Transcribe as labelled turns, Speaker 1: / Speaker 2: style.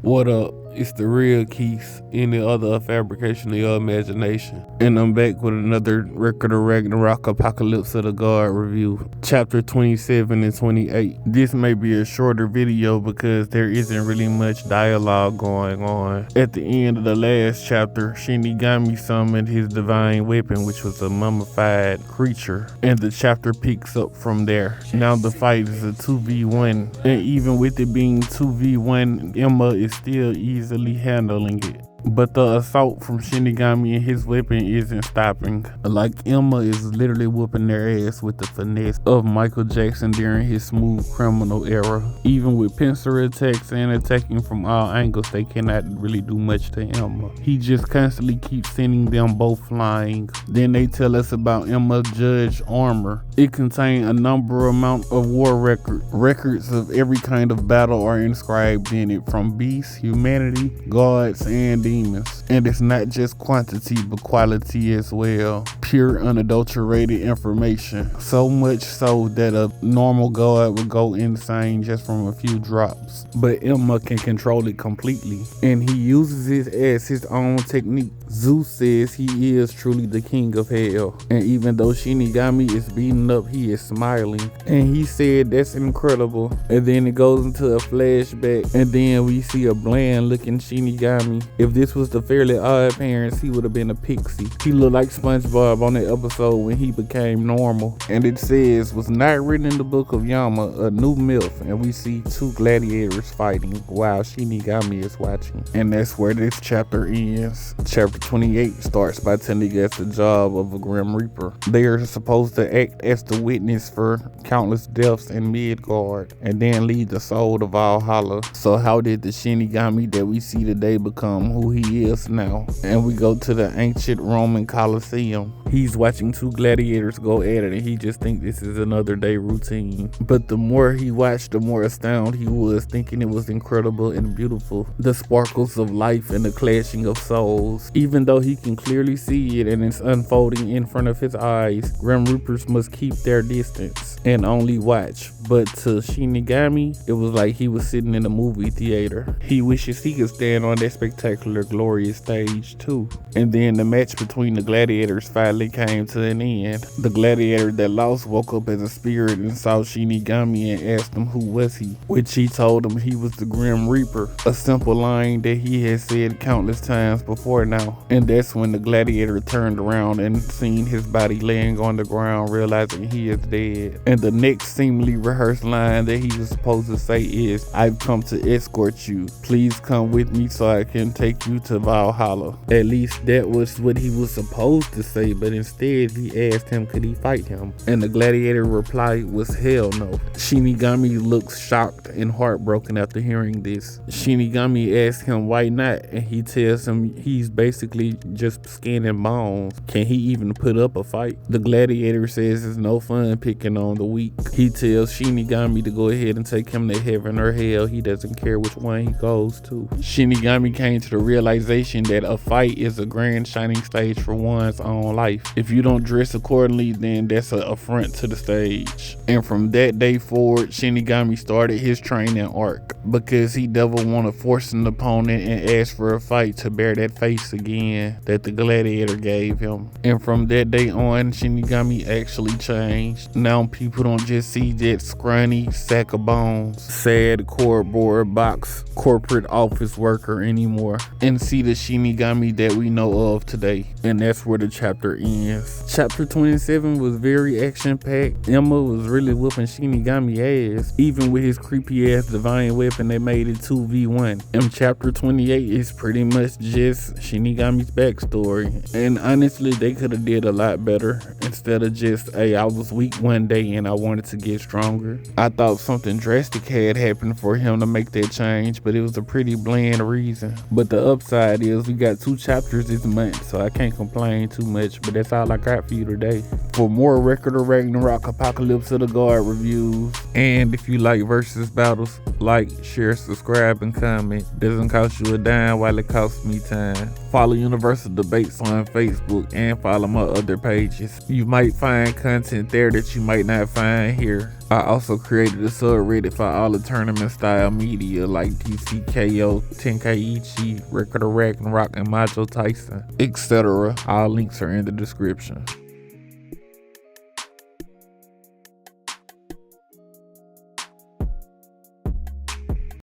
Speaker 1: What up? It's the real Keith, any other fabrication of your imagination. And I'm back with another Record of Ragnarok Apocalypse of the God review, chapter 27 and 28. This may be a shorter video because there isn't really much dialogue going on. At the end of the last chapter, Shinigami summoned his divine weapon, which was a mummified creature, and the chapter picks up from there. Now the fight is a 2v1, and even with it being 2v1, Emma is still easily handling it. But the assault from Shinigami and his weapon isn't stopping. Like, Emma is literally whooping their ass with the finesse of Michael Jackson during his Smooth Criminal era. Even with pincer attacks and attacking from all angles, they cannot really do much to Emma. He just constantly keeps sending them both flying. Then they tell us about Emma's judge armor. It contained a amount of war records of every kind of battle are inscribed in it, from beasts, humanity, gods, and demons. And it's not just quantity but quality as well. Pure unadulterated information. So much so that a normal god would go insane just from a few drops. But Emma can control it completely, and he uses it as his own technique. Zeus says he is truly the king of hell, and even though Shinigami is beaten up, he is smiling, and he said that's incredible. And then it goes into a flashback, and then we see a bland looking Shinigami. If this was the Fairly Odd Parents, he would have been a pixie. He looked like SpongeBob on that episode when he became normal. And it says, was not written in the book of Yama, a new myth, and we see two gladiators fighting while Shinigami is watching. And that's where this chapter ends. Chapter 28 starts by telling us the job of a Grim Reaper. They are supposed to act as the witness for countless deaths in Midgard, and then lead the soul to Valhalla. So how did the Shinigami that we see today become who he is now? And we go to the ancient Roman Colosseum. He's watching two gladiators go at it, and he just thinks this is another day routine. But the more he watched, the more astounded he was, thinking it was incredible and beautiful. The sparkles of life and the clashing of souls. Even though he can clearly see it and it's unfolding in front of his eyes, Grim Reapers must keep their distance and only watch. But to Shinigami, it was like he was sitting in a movie theater. He wishes he could stand on that spectacular, glorious stage too. And then the match between the gladiators finally came to an end. The gladiator that lost woke up as a spirit and saw Shinigami and asked him who was he, which he told him he was the Grim Reaper, a simple line that he had said countless times before now. And that's when the gladiator turned around and seen his body laying on the ground, realizing he is dead. And the next seemingly rehearsed line that he was supposed to say is, I've come to escort you. Please come with me so I can take you to Valhalla. At least that was what he was supposed to say, but instead he asked him could he fight him. And the gladiator reply was hell no. Shinigami looks shocked and heartbroken after hearing this. Shinigami asks him why not, and he tells him he's basically just skin and bones. Can he even put up a fight? The gladiator says it's no fun picking on the weak. He tells Shinigami to go ahead and take him to heaven or hell. He doesn't care which one he goes to. Shinigami came to the realization that a fight is a grand shining stage for one's own life. If you don't dress accordingly, then that's an affront to the stage. And from that day forward, Shinigami started his training arc because he never want to force an opponent and ask for a fight to bear that face again that the gladiator gave him. And from that day on, Shinigami actually changed. Now people don't just see that scrawny sack of bones, sad cardboard box corporate office worker anymore, and see the Shinigami that we know of today. And that's where the chapter ends. Chapter 27 was very action-packed. Emma was really whooping Shinigami ass. Even with his creepy ass divine weapon, they made it 2v1. And chapter 28 is pretty much just Shinigami's backstory. And honestly, they could have did a lot better instead of just, hey, I was weak one day and I wanted to get stronger. I thought something drastic had happened for him to make that change, but it was a pretty bland reason. But the upside is we got 2 chapters this month, so I can't complain too much. But that's all I got for you today. For more Record of Ragnarok Apocalypse of the God reviews, and if you like versus battles, like, share, subscribe, and comment. Doesn't cost you a dime while it costs me time. Follow Universal Debates on Facebook and follow my other pages. You might find content there that you might not find here. I also created a subreddit for all the tournament style media like TCKO, Tenkaichi, Record of Ragnarok, and Majo Tyson, etc. All links are in the description.